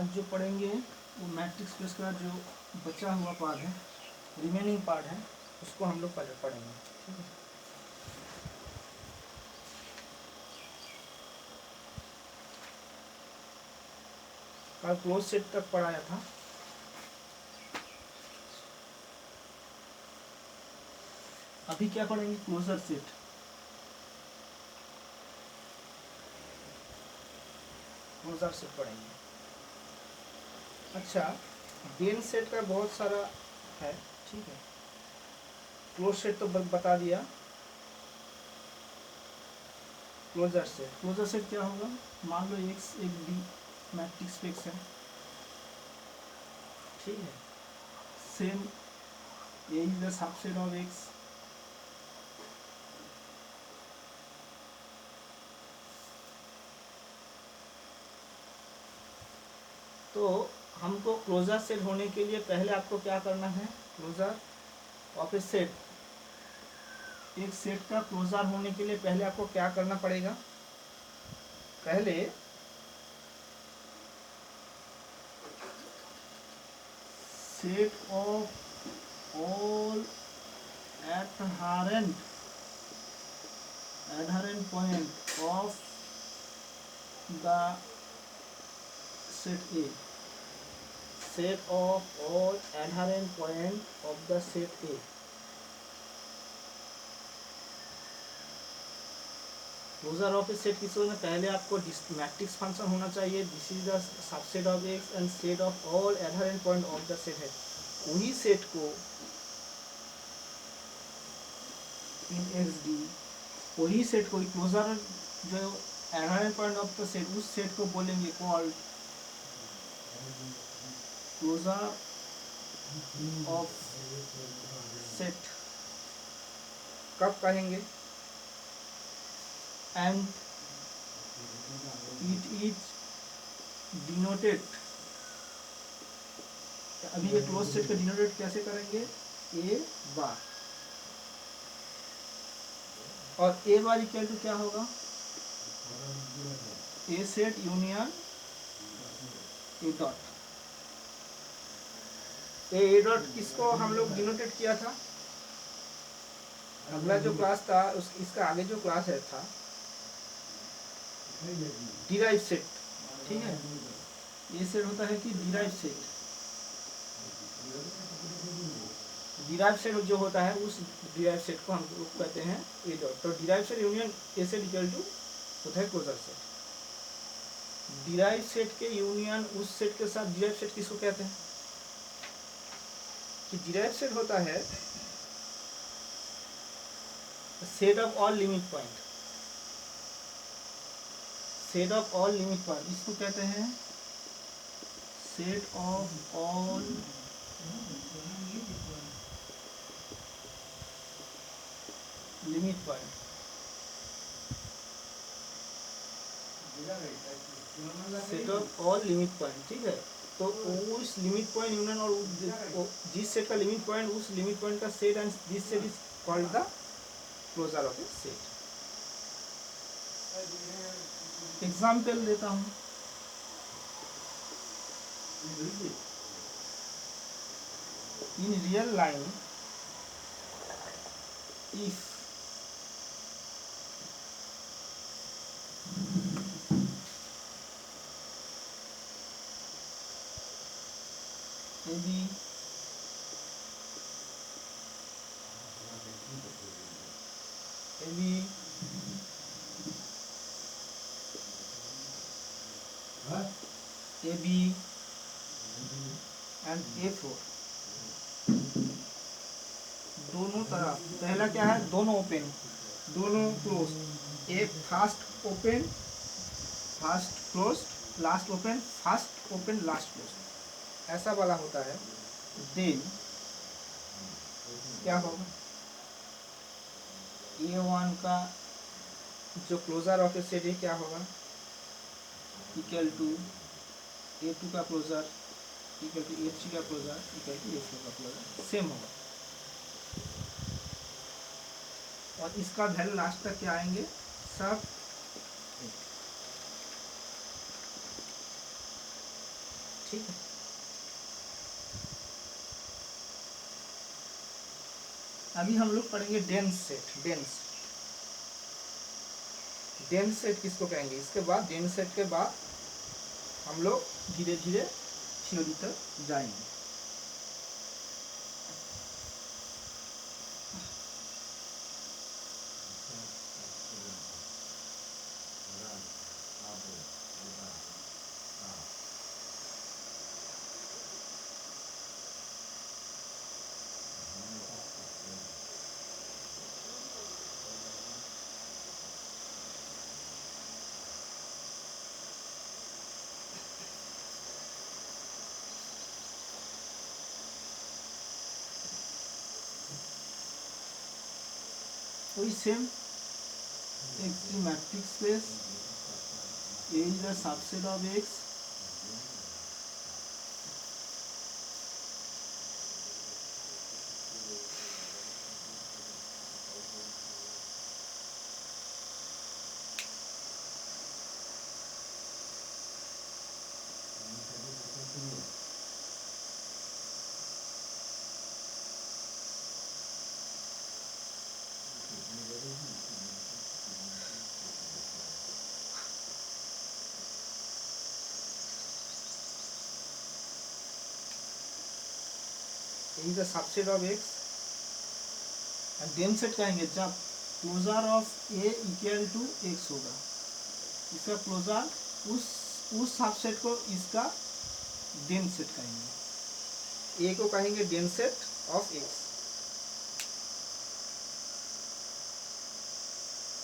आज जो पढ़ेंगे वो मैट्रिक्स स्पेस का जो बचा हुआ पार्ट है, रिमेनिंग पार्ट है, उसको हम लोग पढ़ेंगे। ठीक है, कल क्लोज सेट तक पढ़ाया था। अभी क्या पढ़ेंगे? Closure set. क्लोजर सेट पढ़ेंगे। अच्छा, गेन सेट का बहुत सारा है। ठीक है, क्लोज सेट तो बता दिया। क्लोजर सेट क्या होगा? मान लो एक्स एक डी मैट्रिक्स स्पेस है। ठीक है, same A is the subset of x. तो हमको क्लोजर सेट होने के लिए पहले आपको क्या करना है? क्लोजर ऑफ ए सेट, एक सेट का क्लोजर होने के लिए पहले आपको क्या करना पड़ेगा? पहले set of all adherent point of the set A, set of all adherent point of the set A। Closure of A set किस में? पहले आपको मैट्रिक्स फंक्शन होना चाहिए, this is the subset of X and set of all adherent point of the set है। वही set को in X D, वही सेट को क्लोजर जो adherent point of the set, उस सेट को बोलेंगे कॉल्ड क्लोजर ऑफ सेट। कब कहेंगे? एंड इट इज डिनोटेड, अभी ये क्लोज सेट का डिनोटेड कैसे करेंगे? ए बार, और ए बार इक्वल टू क्या होगा? A set union A dot. A dot किसको हम लोग डिनोटेड किया था? अगला जो क्लास था इसका आगे जो क्लास है था डिराइव सेट। ठीक है, ये सेट होता है कि डिराइव सेट। डिराइव सेट जो होता है उस डिराइव सेट को हम लोग कहते हैं ए डॉट। तो derive set union A set equal to होता है क्लोजर सेट। डिराइव सेट के यूनियन उस सेट के साथ, डिराइव सेट किसको कहते हैं? कि डिराइव सेट होता है set of all limit point, set of all limit point, इसको कहते हैं set of all limit point. Set of all limit point. ठीक है, तो उस लिमिट पॉइंट यूनियन और जिस सेट का लिमिट पॉइंट, उस लिमिट पॉइंट का set and this set is called the closure of A set. Example देता हूं। In real line if AB and A4 दोनों तरफ, पहला क्या है? दोनों ओपन, दोनों close. A first open first close, last open first open last close, ऐसा वाला होता है। देन क्या होगा? A1 का जो क्लोजर ऑफ ए सेट है क्या होगा? इक्वल टू A2 का क्लोजर इक्वल टू A3 का क्लोजर इक्वल टू A4 का क्लोजर, सेम होगा। और इसका वैल्यू लास्ट तक क्या आएंगे? सब ठीक है। अभी हम लोग पढ़ेंगे डेंस सेट। डेंस सेट किसको कहेंगे? इसके बाद डेंस सेट के बाद हम लोग धीरे धीरे थ्योरी तक जाएंगे। वही same x is matrix space, A is the subset of x, A is the subset of x, and dense set कहेंगे जब closure of A equal to x होगा। इसका क्लोजर उस सबसेट को इसका डेंस सेट कहेंगे। A को कहेंगे dense set of x,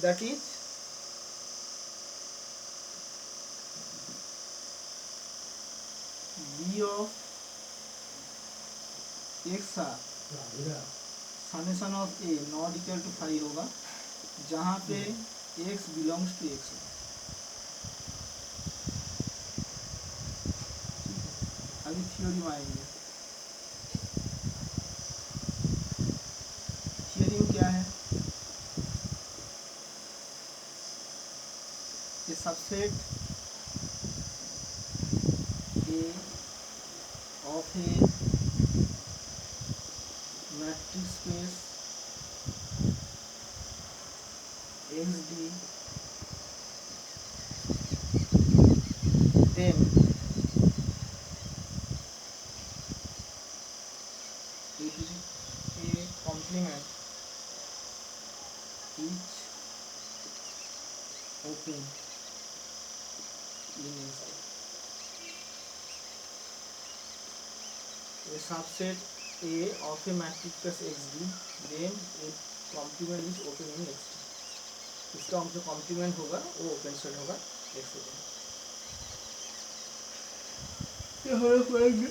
that is B of x summation of A not equal to 5 होगा, जहाँ पे x बिलोंग्स टू x होगा। अभी थ्योरी में आएंगे। थ्योरी में क्या है? ये subset A of A matrix space XD, then it is a complement each open in inside. A subset A of a matrix plus XD, then a complement is open in XD. इसका जो complement होगा वो open set होगा x open. ये हम लोग पढ़ेंगे।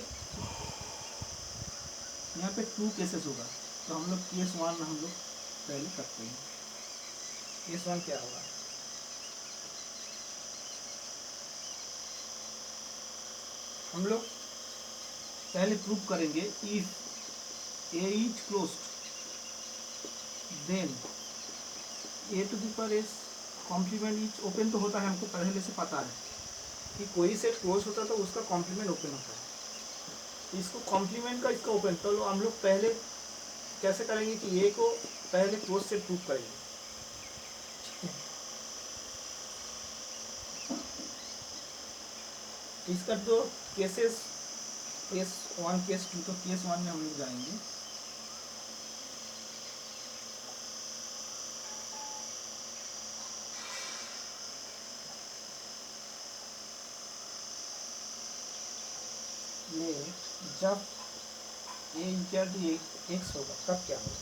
यहाँ पे 2 केसेस होगा, तो हम लोग केस 1 हम लोग पहले करते हैं। केस 1 क्या होगा? हम लोग पहले प्रूव करेंगे if A is closed, then A to the power s complement is open. तो होता है, हमको पहले से पता है कि कोई सेट क्लोज होता है तो उसका कॉम्प्लीमेंट ओपन होता है। इसको कॉम्प्लीमेंट का इसका ओपन, तो हम लोग पहले कैसे करेंगे कि A को पहले क्लोज सेट प्रूव करेंगे। इसका तो केसेस केस 1 केस 2, तो केस 1 में हम लोग जाएंगे। ये जब A इक्वल टू x होगा तब क्या होगा?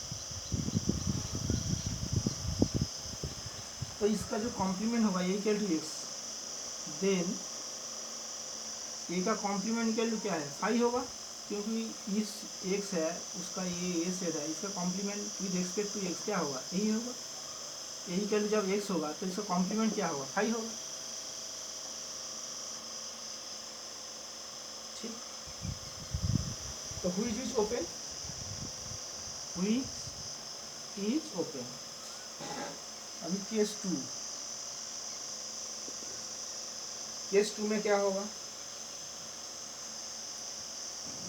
तो इसका जो कॉम्प्लीमेंट होगा A equal to x, then A का कॉम्प्लीमेंट इक्वल टू क्या है? 5 होगा, क्योंकि इस x है उसका ये A सेट है, इसका complement with respect to x क्या होगा? यही होगा। A इक्वल टू जब x होगा तो इसका कॉम्प्लीमेंट क्या होगा? 5 होगा। ठीक, तो which is open? Which is open? अभी केस 2, केस 2 में क्या होगा?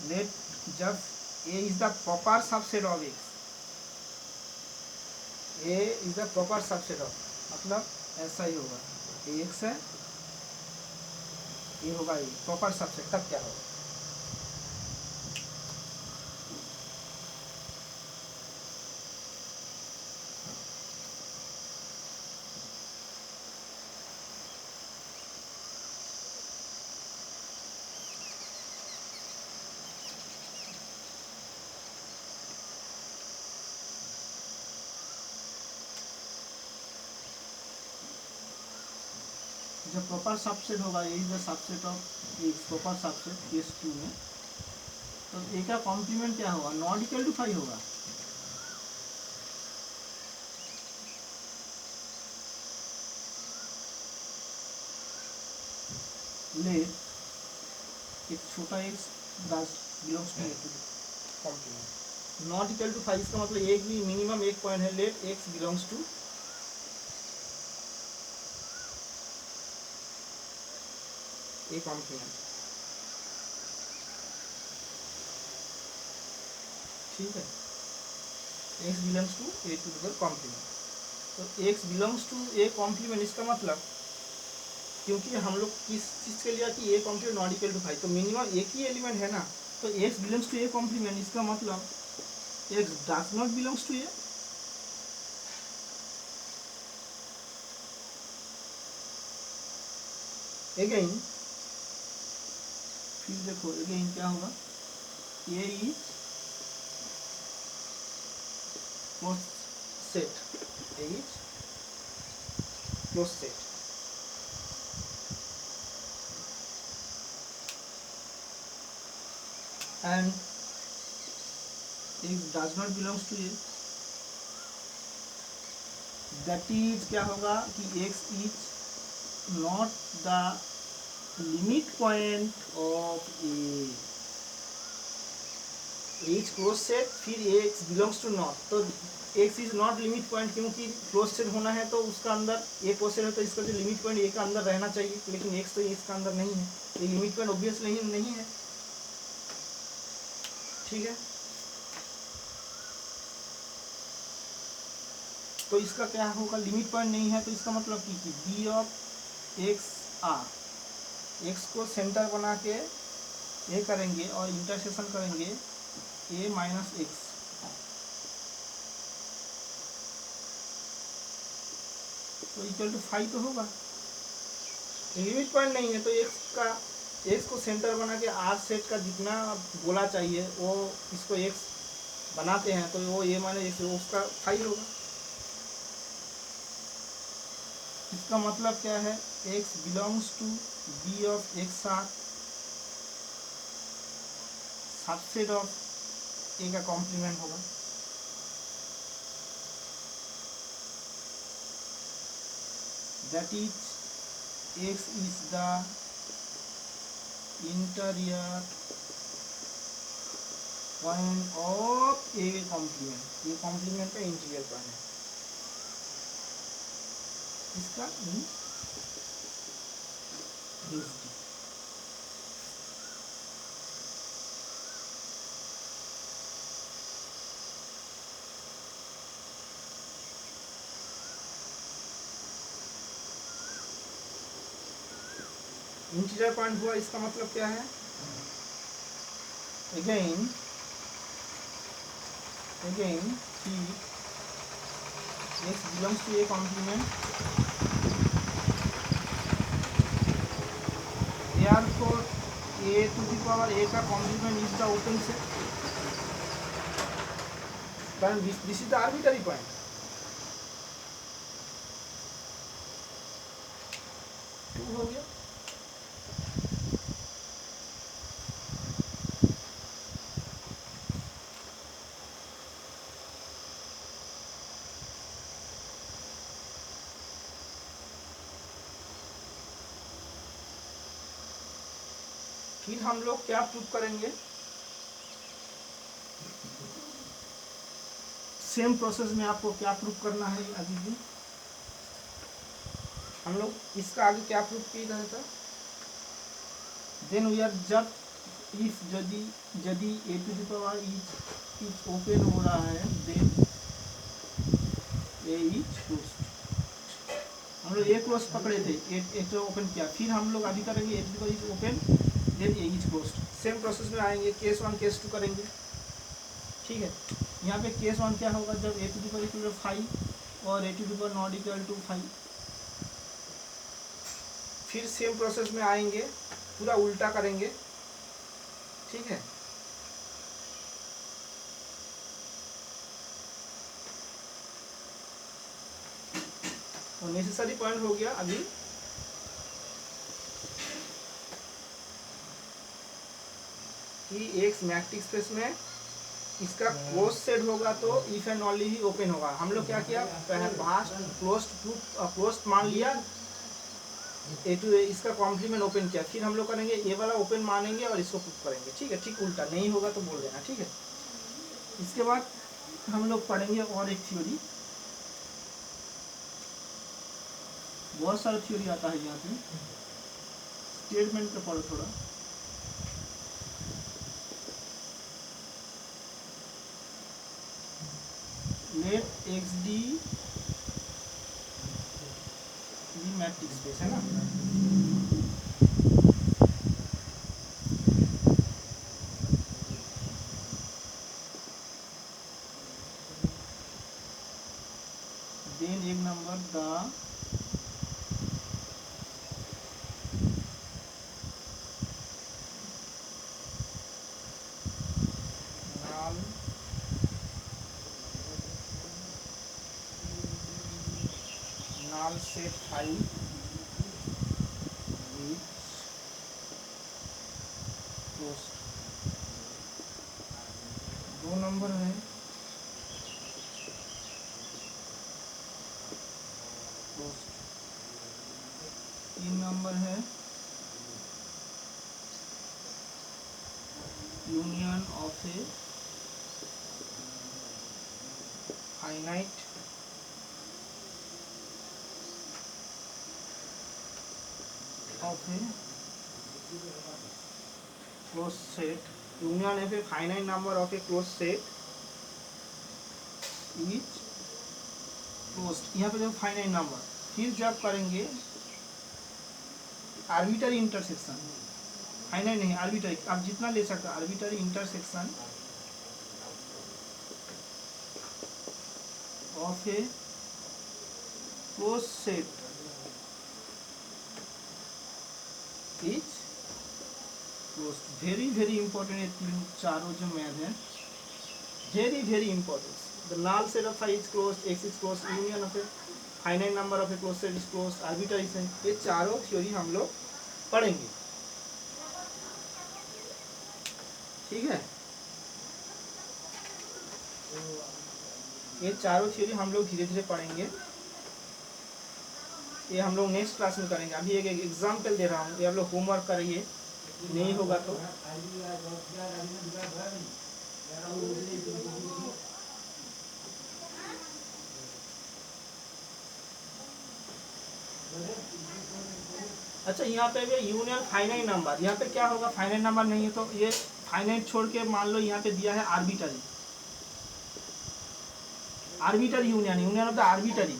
लेट जब A is the proper subset of X, A is the proper subset of, मतलब ऐसा ही होगा, ए एक्स है, ये होगा ए प्रॉपर सबसेट, तब क्या होगा? जब प्रॉपर सबसेट होगा, ये is the subset of x, proper subset case 2 में, तो ए का कॉम्प्लीमेंट क्या होगा? नॉट इक्वल टू 5 होगा। ले एक छोटा x belongs to A to complement, not equal to 5, इसका मतलब एक भी मिनिमम एक पॉइंट है, let x belongs to A complement, ठीक है, x belongs to A to the complement. तो x belongs to A complement, इसका मतलब क्योंकि हम लोग किस चीज़ के लिया कि A complement not equal to 5, तो मिनिमम एक ही एलिमेंट है ना, तो x belongs to A complement, इसका मतलब x does not belongs to A. Again फिर देखो अगेन क्या होगा, A is close set, A is close set, and x does not belongs to A, that is क्या होगा कि x is not the limit point of A, is close set, फिर x belongs to not, तो x is not limit point, क्योंकि close set होना है तो उसका अंदर ए क्लोज सेट है, तो इसका जो लिमिट पॉइंट ए का अंदर रहना चाहिए, लेकिन एक्स तो इसका अंदर नहीं है, ये लिमिट पॉइंट ऑब्वियसली नहीं है, ठीक है। तो इसका क्या होगा, लिमिट पॉइंट नहीं है, तो इसका मतलब कि B of x R, X को सेंटर बना के ए करेंगे और इंटरसेक्शन करेंगे ए माइनस एक्स, तो इक्वल टू 5 तो होगा, लिमिट पॉइंट नहीं है, तो एक्स को सेंटर बना के आर सेट का जितना बोला चाहिए वो इसको एक्स बनाते हैं, तो वो ए माइनस एक्स उसका 5 होगा। इसका मतलब क्या है, x belongs to B of x R, subset of A का कॉम्प्लीमेंट होगा, that is x is the interior point of A complement, ये कॉम्प्लीमेंट का इंटीरियर पॉइंट है, इसका इंटीरियर पॉइंट हुआ, इसका मतलब क्या है, अगेन कि x belongs to a complement, therefore a to the power a का complement is the open set, कारण this is the arbitrary point, हो गया। फिर हम लोग क्या प्रूव करेंगे, सेम प्रोसेस में आपको क्या प्रूव करना है अभी भी, हम लोग इसका आगे क्या प्रूव किया था, देन वी आर जब इफ यदि A to the power is open हो रहा है देन ए इज क्लोज्ड। हम लोग ए क्लोज पकड़े थे, ए जो ओपन किया, फिर हम लोग अभी करेंगे A to the power is open then A is closed. Same process में आएंगे, केस 1 केस 2 करेंगे। ठीक है, यहाँ पे केस 1 क्या होगा, जब A to the power equal to 5 और A to the power not equal to 5। फिर सेम प्रोसेस में आएंगे, पूरा उल्टा करेंगे। ठीक है, तो नेसेसरी पॉइंट हो गया अभी कि एक मैट्रिक्स स्पेस में इसका क्लोज सेट होगा तो if and only he open होगा। हम लोग क्या किया, क्लोज्ड मान लिया, ए टू ए इसका कॉम्प्लीमेंट ओपन किया, फिर हम लोग करेंगे ए वाला ओपन मानेंगे और इसको प्रूफ करेंगे। ठीक है, ठीक उल्टा नहीं होगा तो बोल देना। ठीक है, इसके बाद हम लोग पढ़ेंगे और एक थ्योरी, बहुत सारा थ्योरी आता है यहाँ पे, स्टेटमेंट पे पढ़ो थोड़ा। Let X D metric space है ना, देन एक number the null set 5 with closed। दो नंबर है, closed। तीन नंबर है, union of a finite of a closed set, union of a finite number of a closed set is closed। यहाँ पे जो फाइनाइट नंबर, फिर जब करेंगे आर्बिट्ररी इंटरसेक्शन, फाइनाइट नहीं आर्बिट्ररी, आप जितना ले सकते हो, arbitrary intersection of a closed set is closed. Very important है, तीन चारों जो मैथ है very important. The null set of is closed, X is closed, union of a finite number of a closed set is closed, arbitrary set, ये चारों theory हम लोग पढ़ेंगे। ठीक है, ये चारों थ्योरी हम लोग धीरे धीरे पढ़ेंगे, ये हम लोग नेक्स्ट क्लास में करेंगे। अभी एक एग्जाम्पल दे रहा हूँ, ये आप लोग होमवर्क करिए, नहीं होगा तो अच्छा, यहाँ पे भी यूनियन फाइनाइट नंबर, यहाँ पे क्या होगा, फाइनाइट नंबर नहीं है तो ये फाइनाइट छोड़ के मान लो यहाँ पे दिया है arbitrary union, union of the arbitrary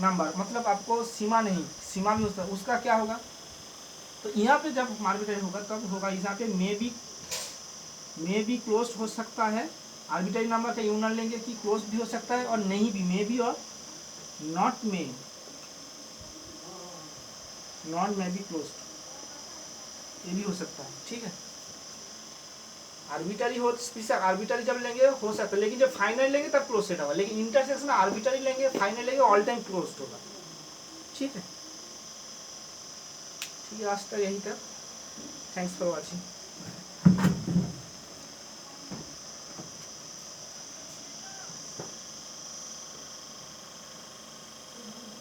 number, मतलब आपको सीमा नहीं, सीमा भी होता है, उसका क्या होगा, तो यहाँ पे जब आर्बिट्ररी होगा तब होगा, यहाँ पे मे बी क्लोज्ड हो सकता है, आर्बिट्ररी नंबर का यूनियन लेंगे कि क्लोज भी हो सकता है और नहीं भी, मे बी और नॉट मे बी क्लोज्ड, ये भी हो सकता है। ठीक है, आर्बिट्ररी हो स्पेशल, आर्बिट्ररी जब लेंगे हो सकता है, लेकिन जब फाइनल लेंगे तब क्लोज सेट होगा, लेकिन इंटरसेक्शन आर्बिट्ररी लेंगे, फाइनल लेंगे, ऑल टाइम क्लोज्ड होगा। ठीक है, आज तक यही था, थैंक्स फॉर वॉचिंग।